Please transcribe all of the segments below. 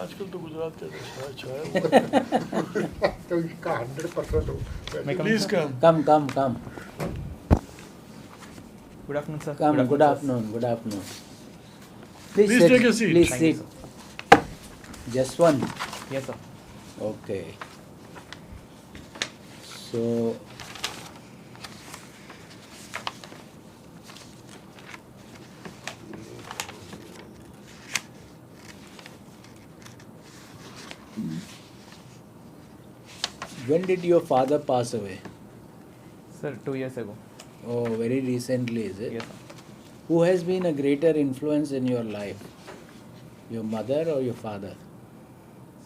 आजकल तो गुजरात का छाया तो इसका 100% please come. Come. Good afternoon, sir. Come, good sir. afternoon. Please sit. take a seat. Please Thank you, sit. sir. Jaswant. Yes, sir. Okay. So, when did your father pass away? Sir, 2 years ago. Oh, very recently, is it? Yes, sir. Who has been a greater influence in your life? Your mother or your father?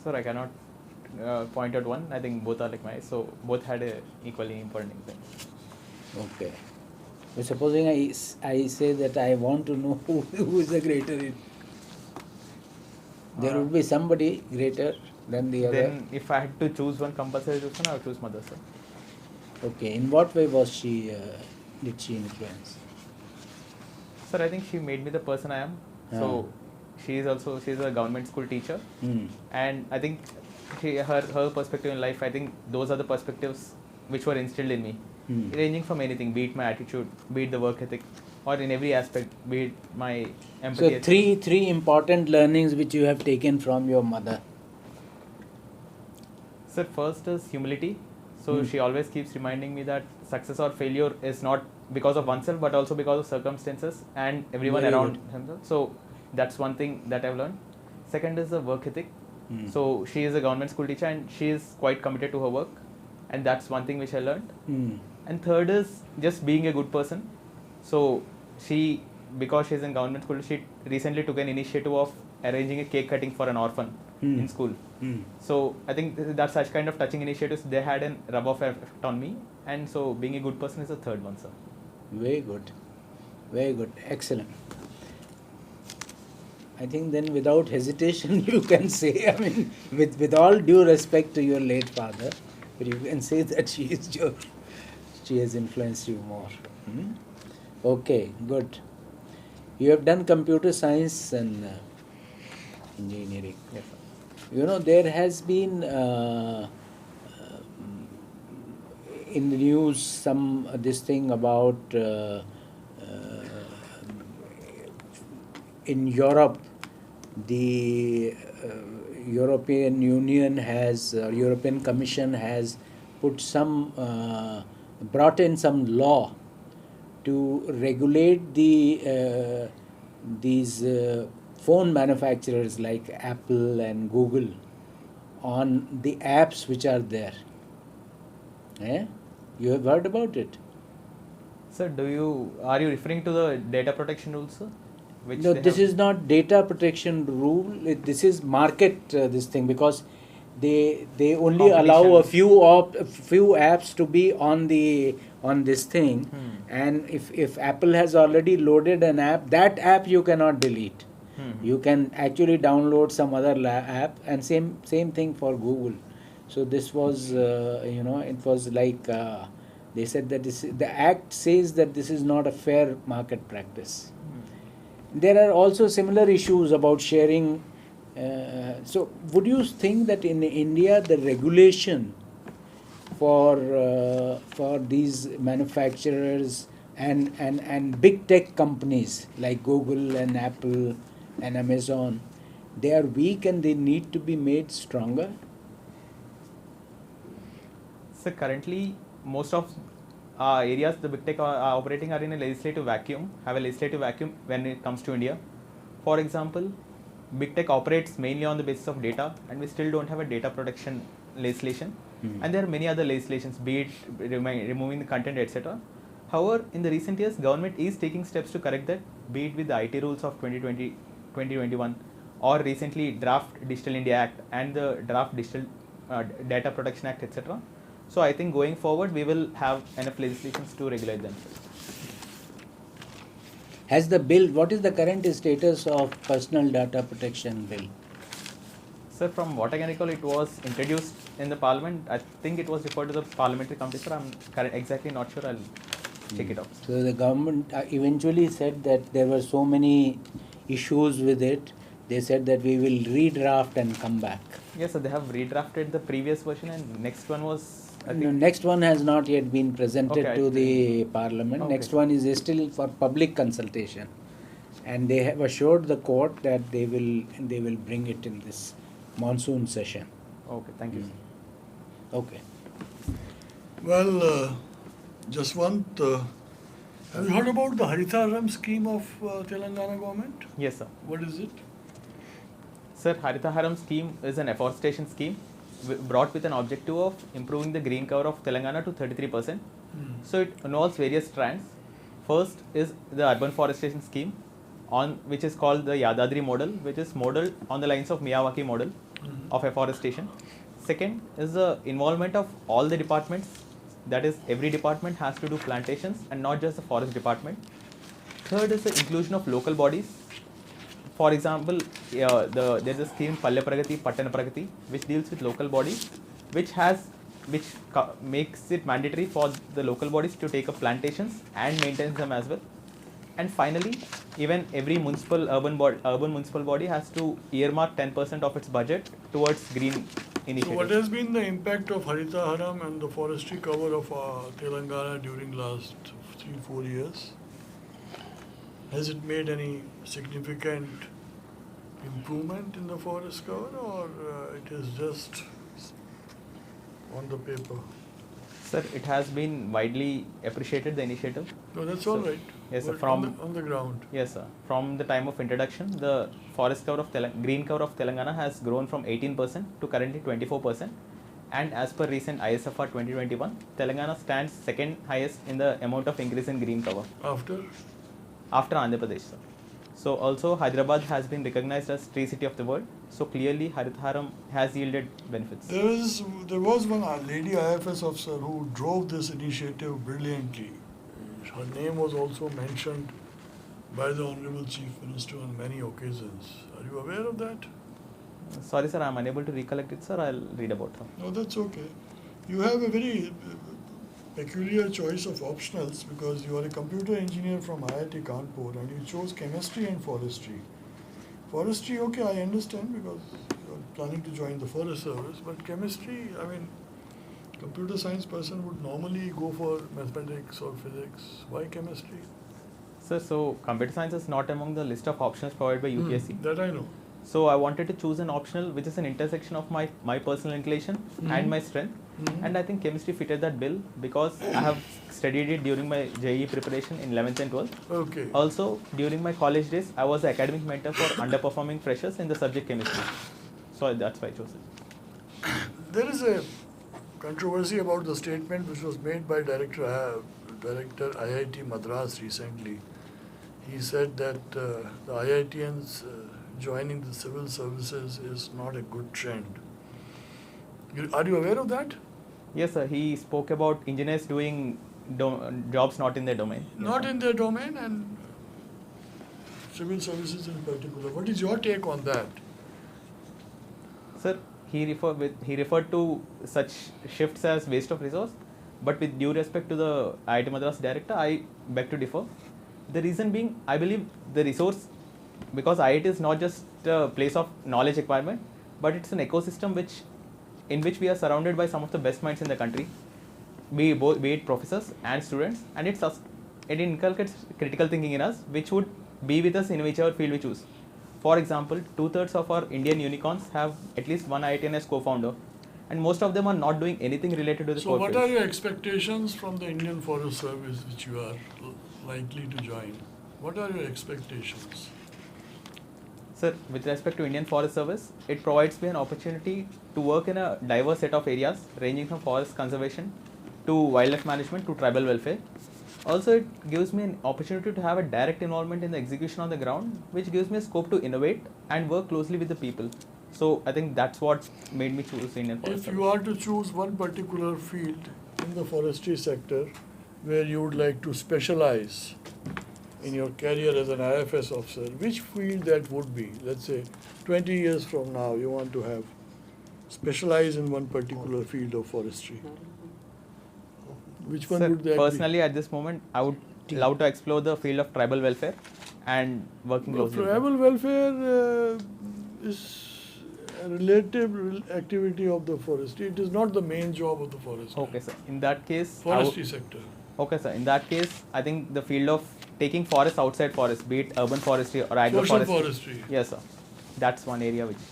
Sir, I cannot point out one. I think both are like mine. So both had a equally important impact. Okay. But supposing I say that I want to know who is the greater, there would be somebody greater than the other. Then, if I had to choose one compulsory choose one, I would choose mother, sir. Okay. In what way was she? Did she influence? Sir, I think she made me the person I am. So she's a government school teacher, and I think her perspective in life, I think those are the perspectives which were instilled in me, ranging from anything, be it my attitude, be it the work ethic, or in every aspect, be it my empathy. So three important learnings which you have taken from your mother. Sir, first is humility. So she always keeps reminding me that success or failure is not because of oneself, but also because of circumstances and everyone Very around good. himself. So that's one thing that I've learned. Second is the work ethic. So she is a government school teacher and she is quite committed to her work, and that's one thing which I learned. And third is just being a good person. So she, because she's in government school, she recently took an initiative of arranging a cake cutting for an orphan in school. So I think that's such kind of touching initiatives. They had a rub-off effect on me, and so being a good person is the third one, sir. Very good, excellent. I think then without hesitation you can say, I mean, with all due respect to your late father, but you can say that she has influenced you more. Okay, good. You have done computer science and engineering. Yes, sir. You know, there has been in the news this thing about in Europe, the European Union has, European Commission has brought in some law to regulate these phone manufacturers like Apple and Google on the apps which are there. You have heard about it? Sir, are you referring to the data protection rules, sir? No, this is not data protection rule. This is market this thing, because they only allow a few apps to be on this thing, and if Apple has already loaded an app, that app you cannot delete. You can actually download some other app, and same thing for Google. So this was it was like they said that the act says that this is not a fair market practice. There are also similar issues about sharing. So would you think that in India the regulation for these manufacturers and big tech companies like Google and Apple and Amazon, they are weak and they need to be made stronger? So currently, most of areas the big tech are operating are in a legislative vacuum, when it comes to India. For example, big tech operates mainly on the basis of data, and we still don't have a data protection legislation. And there are many other legislations, be it removing the content, etc. However, in the recent years, government is taking steps to correct that, be it with the IT rules of 2020, 2021, or recently draft Digital India Act and the draft Digital Data Protection Act, etc. So I think going forward, we will have enough legislations to regulate them. Has the bill, what is the current status of personal data protection bill? Sir, from what I can recall, it was introduced in the parliament. I think it was referred to the parliamentary committee, sir. I'm exactly not sure. I'll check it out. So the government eventually said that there were so many issues with it They said that we will redraft and come back. Yes, sir, they have redrafted the previous version, and next one was, I No, think, next one has not yet been presented Okay, to I the Parliament. Okay. Next one is still for public consultation, and they have assured the court that they will bring it in this monsoon session. okay, thank you, sir. Okay. Well, Jaswant, have you heard about the Haritharam scheme of Telangana government? Yes, sir. What is it? Sir, Haritharam scheme is an afforestation scheme brought with an objective of improving the green cover of Telangana to 33%. So it involves various strands. First is the urban forestation scheme, which is called the Yadadri model, which is modeled on the lines of Miyawaki model of afforestation. Second is the involvement of all the departments. That is, every department has to do plantations and not just the forest department. Third is the inclusion of local bodies. For example, there is a scheme Palle Pragati, Pattana Pragati, which deals with local bodies, which makes it mandatory for the local bodies to take up plantations and maintain them as well. And finally, even every urban municipal body has to earmark 10% of its budget towards green So initiatives. what has been the impact of Haritharam and the forestry cover of Telangana during last 3-4 years? Has it made any significant improvement in the forest cover, or it is just on the paper? Sir, it has been widely appreciated, the initiative. No, that's So- all right. Yes, sir, But from- on the ground. Yes, sir. From the time of introduction, the forest cover of green cover of Telangana has grown from 18% to currently 24%. And as per recent ISFR 2021, Telangana stands second highest in the amount of increase in green cover after Andhra Pradesh, sir. So also Hyderabad has been recognized as tree city of the world. So clearly Haritharam has yielded benefits. There was one lady IFS officer who drove this initiative brilliantly. Her name was also mentioned by the Honorable Chief Minister on many occasions. Are you aware of that? Sorry, sir, I am unable to recollect it, sir. I'll read about her. No, that's okay. You have a very peculiar choice of optionals because you are a computer engineer from IIT Kanpur and you chose chemistry and forestry. Forestry, okay, I understand because you are planning to join the forest service, but chemistry, I mean, computer science person would normally go for mathematics or physics. Why chemistry? Sir, so computer science is not among the list of options provided by UPSC. That I know. So I wanted to choose an optional which is an intersection of my personal inclination and my strength. And I think chemistry fitted that bill because I have studied it during my JEE preparation in 11th and 12th. Okay. Also, during my college days, I was the academic mentor for underperforming freshers in the subject chemistry. So that's why I chose it. There is a controversy about the statement which was made by Director IIT Madras recently. He said that the IITians joining the civil services is not a good trend. Are you aware of that? Yes, sir. He spoke about engineers doing jobs not in their domain. Not in their domain and civil services in particular. What is your take on that? Sir, he referred to such shifts as waste of resource, but with due respect to the IIT Madras director, I beg to differ. The reason being, I believe the resource, because IIT is not just a place of knowledge acquirement, but it's an ecosystem in which we are surrounded by some of the best minds in the country, be it professors and students, and it inculcates critical thinking in us, which would be with us in whichever field we choose. For example, 2/3 of our Indian unicorns have at least one IITian as co-founder, and most of them are not doing anything related to the So core what fields. are your expectations from the Indian Forest Service which you are likely to join? What are your expectations? Sir, with respect to Indian Forest Service, it provides me an opportunity to work in a diverse set of areas ranging from forest conservation to wildlife management to tribal welfare. Also, it gives me an opportunity to have a direct involvement in the execution on the ground, which gives me a scope to innovate and work closely with the people. So, I think that's what made me choose Indian Forest If Service. you are to choose one particular field in the forestry sector where you would like to specialize in your career as an IFS officer, which field that would be? Let's say 20 years from now you want to have specialize in one particular field of forestry. Which one Sir, would that personally, at this moment, I would love to explore the field of tribal welfare and working Well, closely with them. tribal welfare is a relative activity of the forestry. It is not the main job of the forester. Okay, sir. In that case, Forestry sector. okay, sir. In that case, I think the field of taking forests outside forest, be it urban forestry or agroforestry. Social forestry. Yes, sir. That's one area which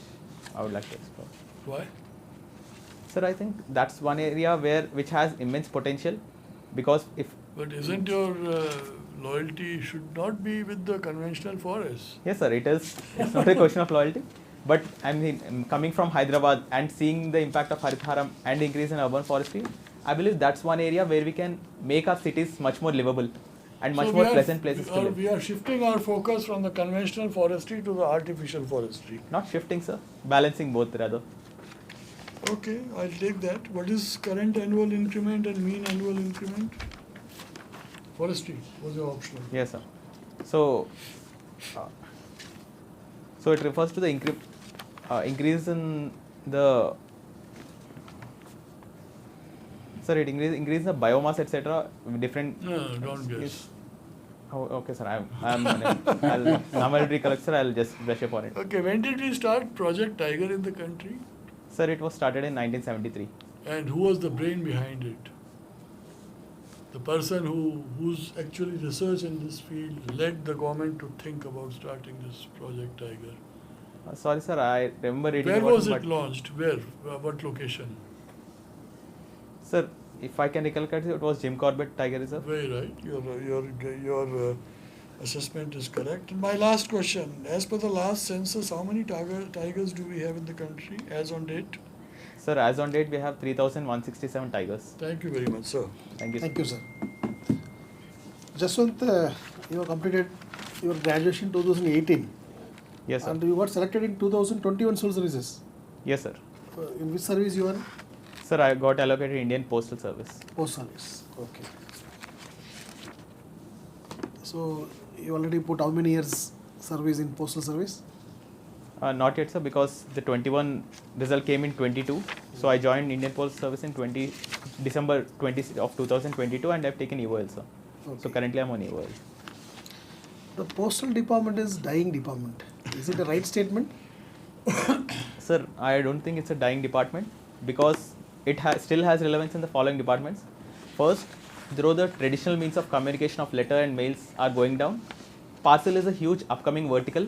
I would like to explore. Why? Sir, I think that's one area which has immense potential, because if But isn't your loyalty should not be with the conventional forests? yes, sir, it is. It's not a question of loyalty, but I mean, coming from Hyderabad and seeing the impact of Haritharam and increase in urban forestry, I believe that's one area where we can make our cities much more livable and much So more pleasant places to live. We are shifting our focus from the conventional forestry to the artificial forestry. Not shifting, sir, balancing both rather. Okay, I'll take that. What is current annual increment and mean annual increment? Forestry was your optional. Yes, sir. So, so it refers to the increase in the increase in the biomass, etc. Different. No, don't guess. is- Oh, okay, sir. Now I'll recollect, sir. I'll just brush up on it. Okay, when did we start Project Tiger in the country? Sir, it was started in 1973. And who was the brain behind it? The person whose actually research in this field led the government to think about starting this Project Tiger. Sorry, sir. I remember reading Where about was but it launched? Where? What location? Sir, if I can recollect, it was Jim Corbett Tiger Reserve. Very right. Your assessment is correct. And my last question: as per the last census, how many tigers do we have in the country as on date? Sir, as on date, we have 3,167 tigers. Thank you very much, sir. Thank you, sir. Thank you, sir. Jaswant, you have completed your graduation 2018 Yes, sir. and you got selected in 2021 civil services. Yes, sir. In which service you are? Sir, I got allocated Indian Postal Service. Post service. Okay. So you already put how many years service in postal service? Not yet, sir, because the 21 result came in 22. So I joined Indian Postal Service in December 20 of 2022, and I've taken EOL, sir. So Okay. currently I'm on EOL. The postal department is dying department. Is it a right statement? Sir, I don't think it's a dying department, because it still has relevance in the following departments. First, though the traditional means of communication of letter and mails are going down, parcel is a huge upcoming vertical,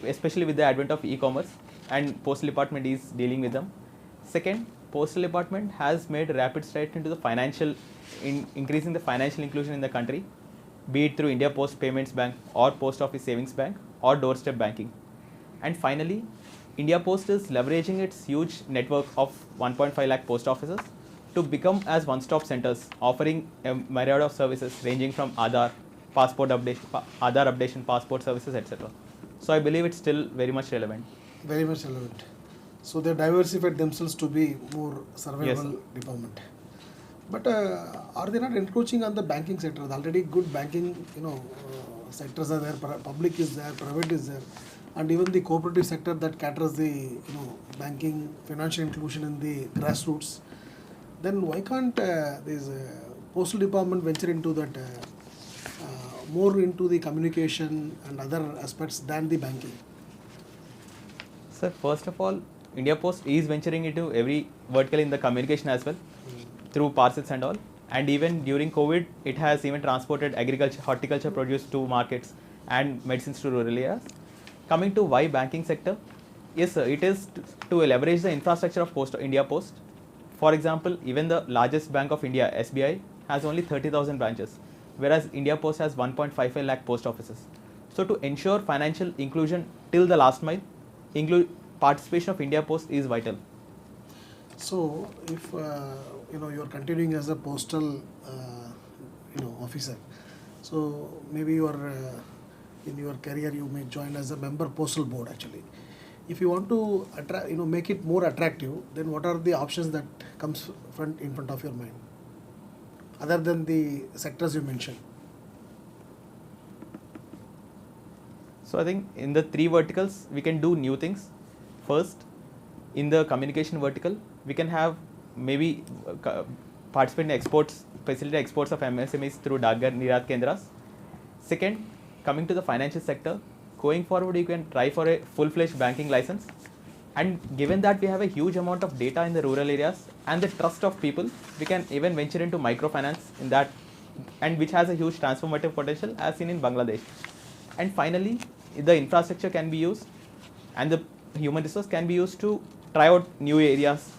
especially with the advent of e-commerce, and postal department is dealing with them. Second, postal department has made rapid strides into the increasing the financial inclusion in the country, be it through India Post Payments Bank or Post Office Savings Bank or doorstep banking. And finally, India Post is leveraging its huge network of 1.5 lakh post offices to become as one-stop centers, offering a myriad of services ranging from Aadhaar, passport updation, Aadhaar updation, passport services, etc. So I believe it's still very much relevant. Very much relevant. So they diversified themselves to be more survivable Yes, sir. department. But are they not encroaching on the banking sector? Already good banking, sectors are there. Public is there, private is there, and even the cooperative sector that caters the banking, financial inclusion in the grassroots. Then why can't this postal department venture into that more into the communication and other aspects than the banking? Sir, first of all, India Post is venturing into every vertical in the communication as well, through parcels and all. And even during COVID, it has even transported agriculture, horticulture produce to markets and medicines to rural areas. Coming to why banking sector, yes, sir, it is to leverage the infrastructure of India Post. For example, even the largest bank of India, SBI, has only 30,000 branches, whereas India Post has 1.55 lakh post offices. So to ensure financial inclusion till the last mile, participation of India Post is vital. So, if you are continuing as a postal officer, so maybe you are in your career you may join as a member postal board. Actually, if you want to make it more attractive, then what are the options that comes in front of your mind, other than the sectors you mentioned? So I think in the three verticals, we can do new things. First, in the communication vertical, we can have maybe participate in exports, facilitate exports of MSMEs through Daggar Nirat Kendras. Second, coming to the financial sector, going forward, you can try for a full-fledged banking license. And given that we have a huge amount of data in the rural areas and the trust of people, we can even venture into microfinance in that, and which has a huge transformative potential as seen in Bangladesh. And finally, the infrastructure can be used and the human resource can be used to try out new areas,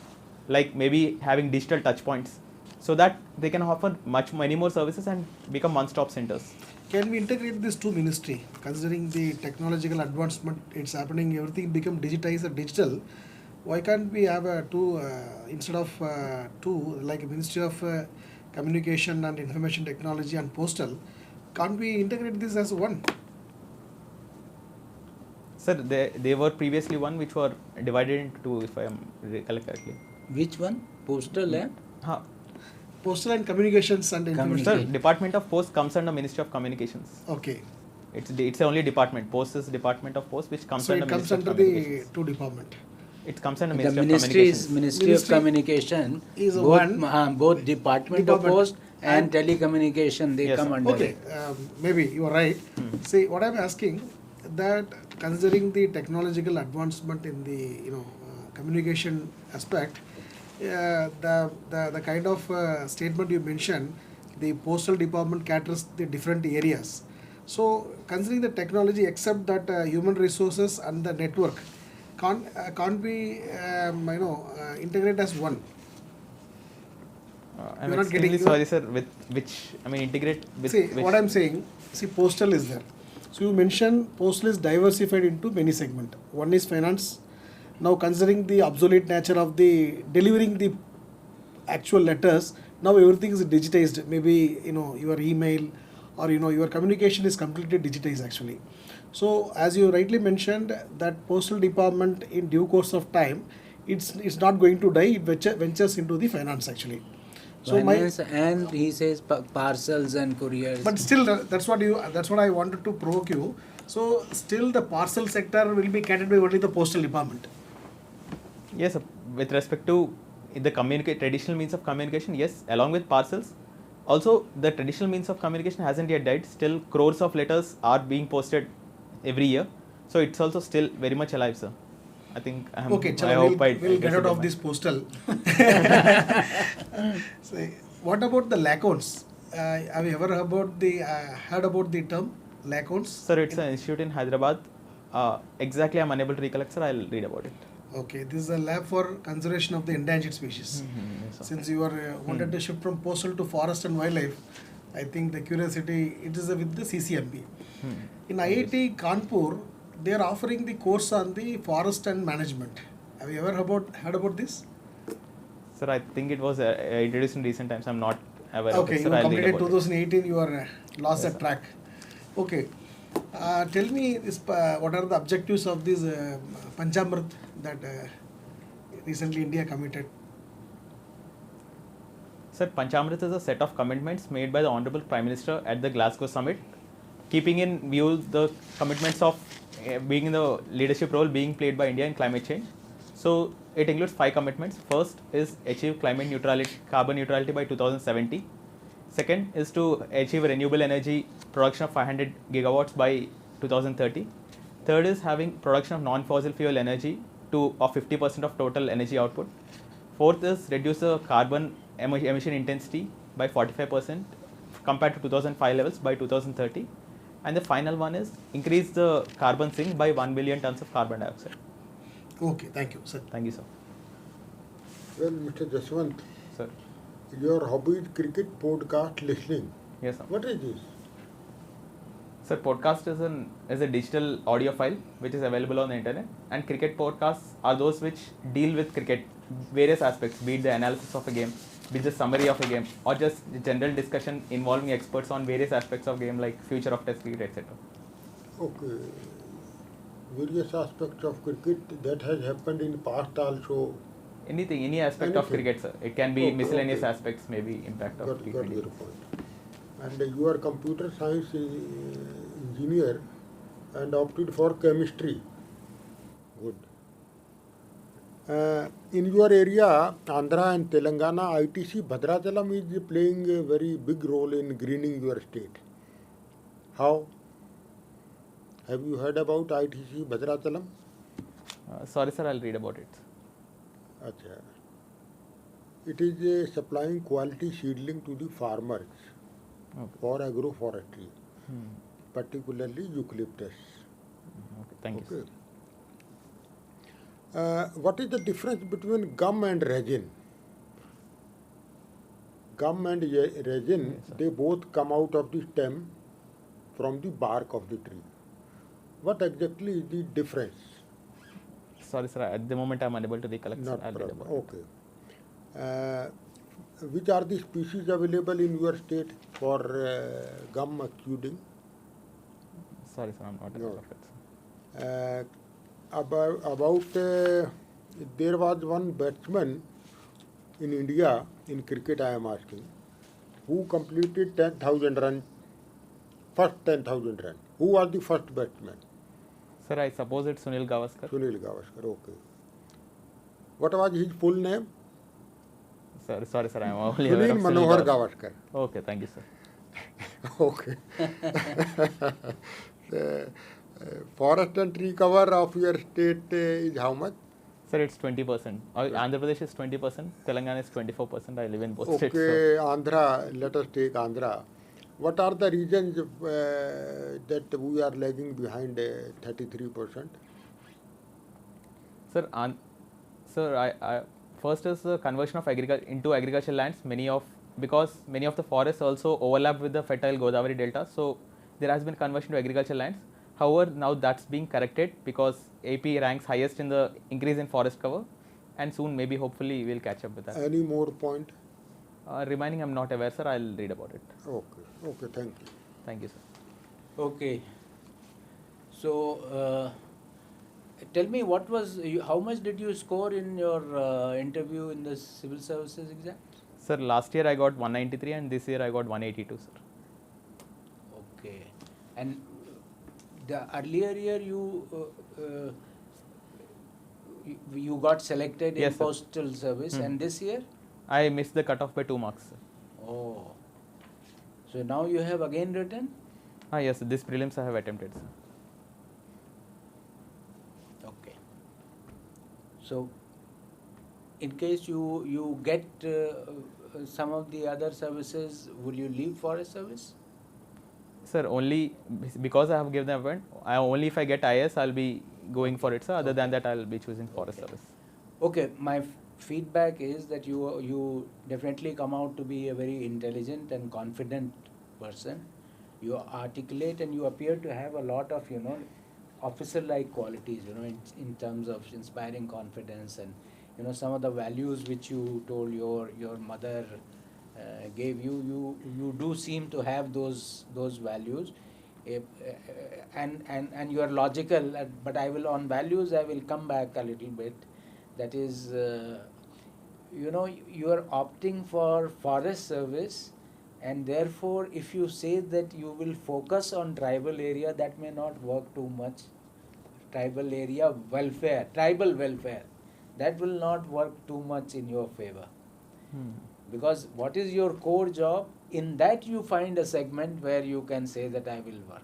like maybe having digital touch points, so that they can offer many more services and become one-stop centers. Can we integrate these two ministry, considering the technological advancement it's happening, everything become digitized or digital? Why can't we have two instead of two, like a Ministry of Communication and Information Technology and Postal? Can't we integrate this as one? Sir, they were previously one which were divided into two, if I am recollect correctly. Which one? Postal and? Postal and Communications and Information. Sir, Department of Post comes under Ministry of Communications. Okay. It's only department. Post is Department of Post, which comes So under it comes Ministry under of the Communications. two department. It comes under The Ministry of ministry is Communications. Ministry of Communication. Is Both Department of Post and Telecommunication, they Yes, come sir. under Okay, it. maybe you are right. See, what I'm asking, that considering the technological advancement in the communication aspect, the kind of statement you mentioned, the postal department caters the different areas. So considering the technology, except that human resources and the network, can't be integrate as one. I'm You're not extremely getting- sorry, sir, with which, integrate with See, which. what I'm saying, postal is there. So you mentioned postal is diversified into many segments. One is finance. Now considering the obsolete nature of the delivering the actual letters, now everything is digitized. Maybe your email or your communication is completely digitized actually. So as you rightly mentioned, that postal department in due course of time, it's not going to die. It ventures into the finance actually. So Finance and he says parcels and couriers. But still, that's what I wanted to provoke you. So still, the parcel sector will be catered by only the postal department. Yes, sir. With respect to the traditional means of communication, yes, along with parcels. Also, the traditional means of communication hasn't yet died. Still, crores of letters are being posted every year. So it's also still very much alive, sir. I think Okay, I hope we'll get out of this postal. So, what about the LACONS? Have you ever heard about the term LACONS? Sir, it's an institute in Hyderabad. Exactly, I'm unable to recollect, sir. I'll read about it. Okay, this is a lab for conservation of the endangered species. Yes, sir. Since you are wanted to shift from postal to forest and wildlife, I think the curiosity, it is with the CCMB. In IIT Kanpur, they are offering the course on the forest and management. Have you ever heard about this? Sir, I think it was introduced in recent times. I'm not aware of Okay, it, you sir. I'll read completed about it. 2018, you are lost Yes, that sir. track. Okay, tell me this, what are the objectives of this Panchamrit that recently India committed? Sir, Panchamrit is a set of commitments made by the Honorable Prime Minister at the Glasgow Summit, keeping in view the commitments of being in the leadership role being played by India in climate change. So it includes 5 commitments. First is achieve carbon neutrality by 2070. Second is to achieve renewable energy production of 500 gigawatts by 2030. Third is having production of non-fossil fuel energy of 50% of total energy output. Fourth is reduce the carbon emission intensity by 45% compared to 2005 levels by 2030. And the final one is increase the carbon sink by 1 billion tons of carbon dioxide. Okay, thank you, sir. Thank you, sir. Well, Mr. Jaswant, Sir. your hobby is cricket podcast listening. Yes, sir. What is this? Sir, podcast is a digital audio file which is available on the internet, and cricket podcasts are those which deal with cricket, various aspects, be it the analysis of a game, be it the summary of a game, or just general discussion involving experts on various aspects of game like future of test cricket, etc. Okay. Various aspects of cricket that has happened in past also. Any aspect of Anything. cricket, sir. It can be Okay, miscellaneous okay. aspects, maybe impact of Got T20. your point. And you are computer science engineer and opted for chemistry. Good. In your area, Andhra and Telangana, ITC Bhadrachalam is playing a very big role in greening your state. How? Have you heard about ITC Bhadrachalam? Sorry, sir, I'll read about it. Acha. It is supplying quality seedling to the farmers Okay. for agroforestry, Hmm. particularly eucalyptus. Okay, thank you, Okay. sir. What is the difference between gum and resin? Gum and resin, Yes, sir. they both come out of the stem from the bark of the tree. What exactly is the difference? Sorry, sir, at the moment I'm unable to recollect, sir. Not I'll read problem. about it. Okay. Which are the species available in your state for gum exuding? Sorry, sir, I'm not No. aware of it, sir. About there was one batsman in India in cricket, I am asking, who completed 10,000 runs, first 10,000 runs. Who was the first batsman? Sir, I suppose it's Sunil Gavaskar. Sunil Gavaskar. Okay. What was his full name? Sir, sorry, sir, I'm only aware Sunil of Manohar Gavaskar. Gavaskar. Okay, thank you, sir. Okay. The forest and tree cover of your state is how much? Sir, it's 20%. Andhra Pradesh is 20%, Telangana is 24%. I live in both states. So. Okay, Andhra, let us take Andhra. What are the reasons that we are lagging behind 33%? Sir, I first is the conversion of into agricultural lands. Because many of the forests also overlap with the fertile Godavari Delta, so there has been conversion to agricultural lands. However, now that's being corrected because AP ranks highest in the increase in forest cover, and soon maybe hopefully we'll catch up with that. Any more point? Remaining, I'm not aware, sir. I'll read about it. Okay, thank you. Thank you, sir. Okay. So, tell me, how much did you score in your interview in the civil services exam? Sir, last year I got 193 and this year I got 182, sir. Okay. And the earlier year you got selected in Yes, sir. postal service, and this year? I missed the cutoff by 2 marks, sir. Oh. So now you have again written? Yes, this prelims I have attempted, sir. Okay. So, in case you get some of the other services, will you leave forest service? Sir, only because I have given the event, only if I get IS, I'll be going for it, sir. Other than that, I'll be choosing forest service. Okay, my feedback is that you definitely come out to be a very intelligent and confident person. You articulate and you appear to have a lot of, officer-like qualities, in terms of inspiring confidence and, some of the values which you told your mother gave you do seem to have those values. And you are logical, but on values I will come back a little bit. That is, you are opting for forest service, and therefore if you say that you will focus on tribal area, that may not work too much. Tribal welfare, that will not work too much in your favor. Because what is your core job? In that you find a segment where you can say that I will work.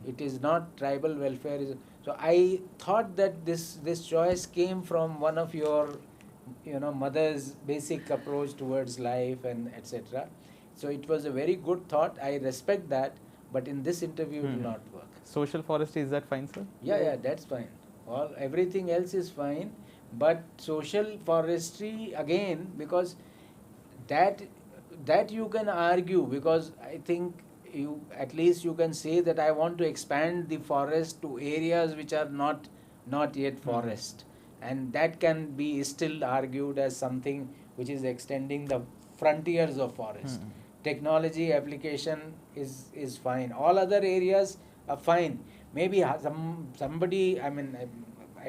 It is not tribal welfare. So I thought that this choice came from one of your mother's basic approach towards life and etc. So it was a very good thought. I respect that, but in this interview it will not work. Social forestry, is that fine, sir? Yeah, that's fine. Everything else is fine, but social forestry again, because that you can argue, because I think at least you can say that I want to expand the forest to areas which are not yet forest, and that can be still argued as something which is extending the frontiers of forest. Technology application is fine. All other areas are fine. Maybe somebody, I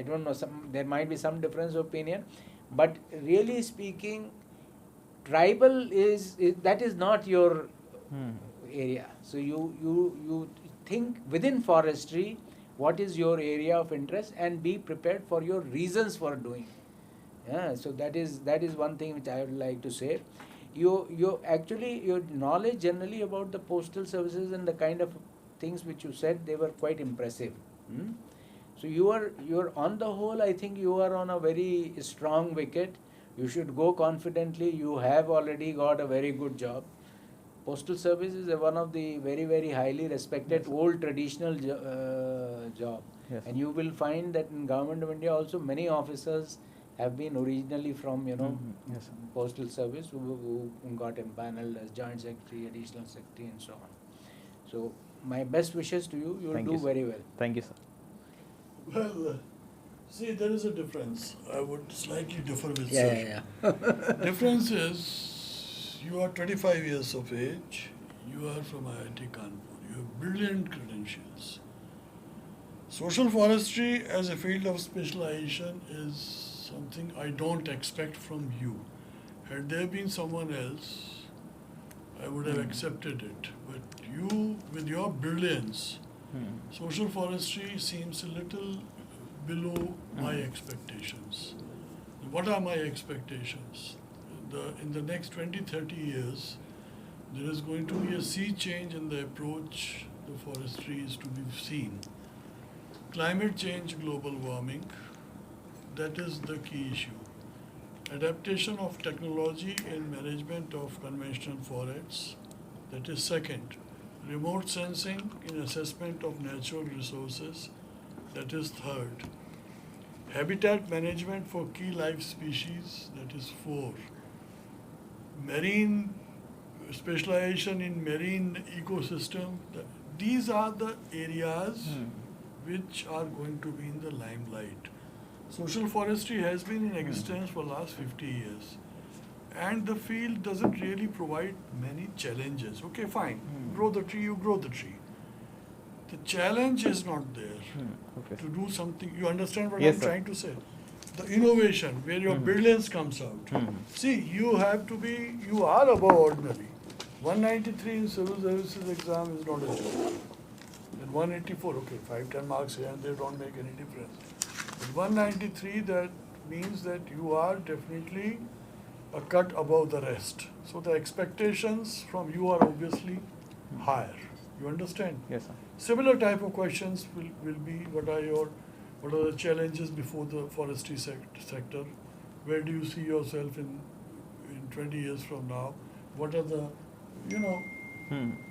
don't know, there might be some difference of opinion, but really speaking, tribal that is not your area. So you think within forestry what is your area of interest and be prepared for your reasons for doing. So that is one thing which I would like to say. Your knowledge generally about the postal services and the kind of things which you said, they were quite impressive. Hmm? So you're on the whole, I think you are on a very strong wicket. You should go confidently. You have already got a very good job. Postal service is one of the very, very highly respected old traditional job. Yes. And you will find that in Government of India also many officers have been originally from, Yes, sir. postal service who got empaneled as joint secretary, additional secretary and so on. So my best wishes to you. You will Thank do you, sir. very well. Thank you, sir. Well, see, there is a difference. I would slightly differ with Yeah, sir. yeah. Difference is you are 25 years of age, you are from IIT Kanpur, you have brilliant credentials. Social forestry as a field of specialization is something I don't expect from you. Had there been someone else, I would have accepted it. But you, with your brilliance, social forestry seems a little below my expectations. What are my expectations? In the next 20-30 years, there is going to be a sea change in the approach the forestry is to be seen. Climate change, global warming, that is the key issue. Adaptation of technology in management of conventional forests, that is second. Remote sensing in assessment of natural resources, that is third. Habitat management for key life species, that is 4. Marine specialization in marine ecosystem, these are the areas which are going to be in the limelight. Social forestry has been in existence for last 50 years. And the field doesn't really provide many challenges. Okay, fine, grow the tree, you grow the tree. The challenge is not there Okay. to do something. You understand what Yes, I'm sir. trying to say? The innovation, where your brilliance comes out. See, you are above ordinary. 193 in civil services exam is not a joke. And 184, okay, 5-10 marks here and they don't make any difference. But 193, that means that you are definitely a cut above the rest. So the expectations from you are obviously higher. You understand? Yes, sir. Similar type of questions will be what are the challenges before the forestry sector? Where do you see yourself in 20 years from now? What are the,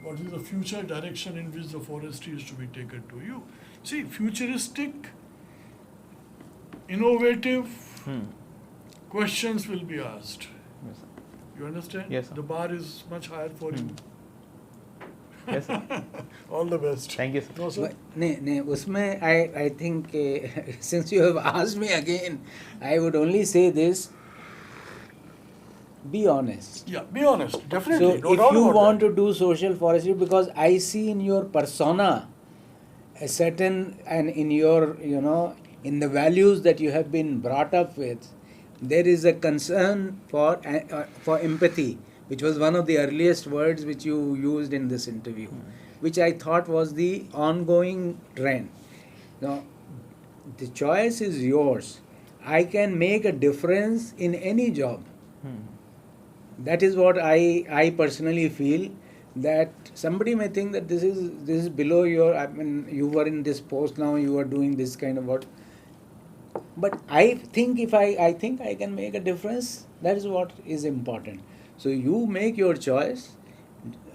what is the future direction in which the forestry is to be taken to you? See, futuristic, innovative questions will be asked. Yes, sir. You understand? Yes, sir. The bar is much higher for you. Yes, sir. All the best. Thank you, sir. No, sir? नहीं उसमें I think since you have asked me again, I would only say this: be honest. Yeah, be honest. So Definitely. No if doubt you about want that. to do social forestry, because I see in your persona a certain, and in your in the values that you have been brought up with, there is a concern for empathy, which was one of the earliest words which you used in this interview, which I thought was the ongoing trend. Now, the choice is yours. I can make a difference in any job. That is what I personally feel, that somebody may think that this is below your, I mean, you were in this post, now you are doing this kind of work. But I think if I think I can make a difference, that is what is important. So you make your choice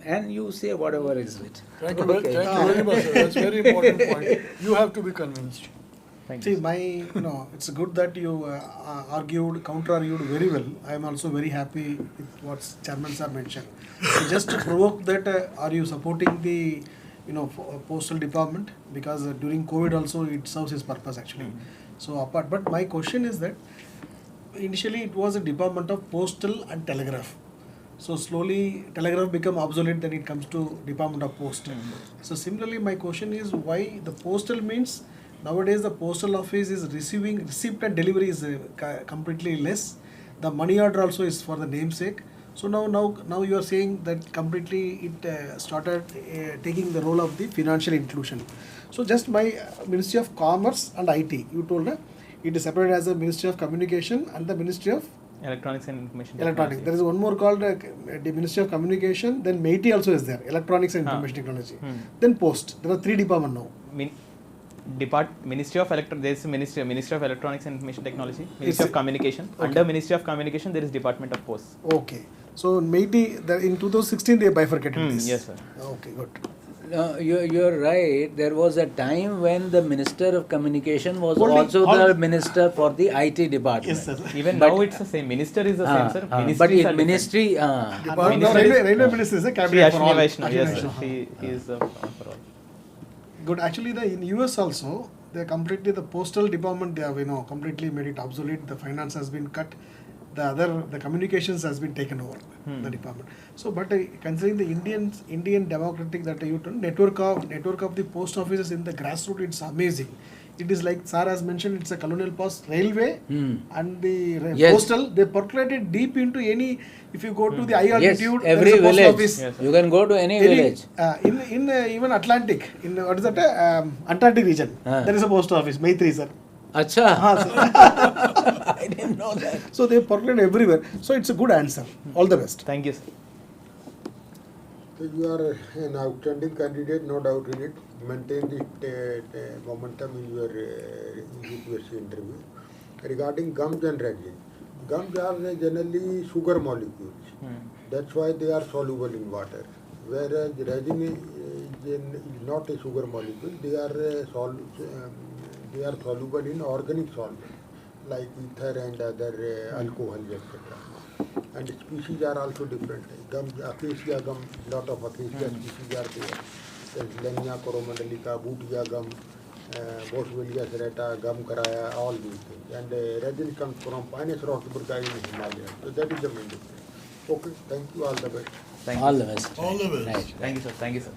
and you say whatever is it. Thank you, Okay. thank you very much, sir. That's a very important point. You have to be convinced. Thank See, you. it's good that you counter-argued very well. I am also very happy with what chairman sir mentioned. So just to provoke that, are you supporting the, postal department? Because during COVID also it serves its purpose actually. So but my question is that initially it was a department of postal and telegraph. So slowly telegraph become obsolete, then it comes to Department of Post. So similarly my question is, why the postal means nowadays the postal office is receipt and delivery is completely less. The money order also is for the namesake. So now you are saying that completely it started taking the role of the financial inclusion. So just my Ministry of Commerce and IT, you told it is separated as the Ministry of Communication and the Ministry of Electronics and Information Electronics. There is one more called the Ministry of Communication. Then MeitY also is there. Electronics and Information Technology. Then Post. There are 3 departments now. Ministry of there is Ministry of Electronics and Information Technology, Ministry It's of Communication. okay. Under Ministry of Communication, there is Department of Posts. Okay. So MeitY, in 2016 they bifurcated this. Yes, sir. Okay, good. No, you're right. There was a time when the Minister of Communication was Holding also all the the- minister for the IT department. Yes, sir. Even But- now it's the same. Minister is the same, sir. But Ministries are in different. ministry, Now Minister Railway Minister is a Shri cabinet for Ashwini all. Vaishnav, yes, Ashwini sir. Vaishnav. He is for all. Good. Actually, in US also, they completely, the postal department, they have, completely made it obsolete. The finance has been cut. The communications has been taken over, the department. So, but considering the Indian democratic that you told, network of the post offices in the grassroots, it's amazing. It is like Sir has mentioned, it's a colonial post, railway and the Yes. postal, they percolated deep into any, if you go to the high yes, altitude, every there is a post village. office. Yes, sir. You can go to any village. In even Atlantic, in what is that, Antarctic region, there is a post office, Maitri sir. Acha. Sir. I didn't know that. So they percolate everywhere. So it's a good answer. All the best. Thank you, sir. So you are an outstanding candidate, no doubt in it. Maintain the momentum in your UPSC interview. Regarding gums and resin, gums are generally sugar molecules. That's why they are soluble in water. Whereas resin is not a sugar molecule. They are soluble in organic solvents like ether and other alcohols, etc. And species are also different. Gum, acacia gum, lot of acacia species are there. There's Lenia coromandelica, Bootia gum, Boswellia serrata, gum caraya, all these things. And resin comes from Pinus roxburghi in Himalaya. So that is the main difference. Okay, thank you, all the best. Thank All you. the best. All the best. Right. Thank you, sir. Thank you, sir.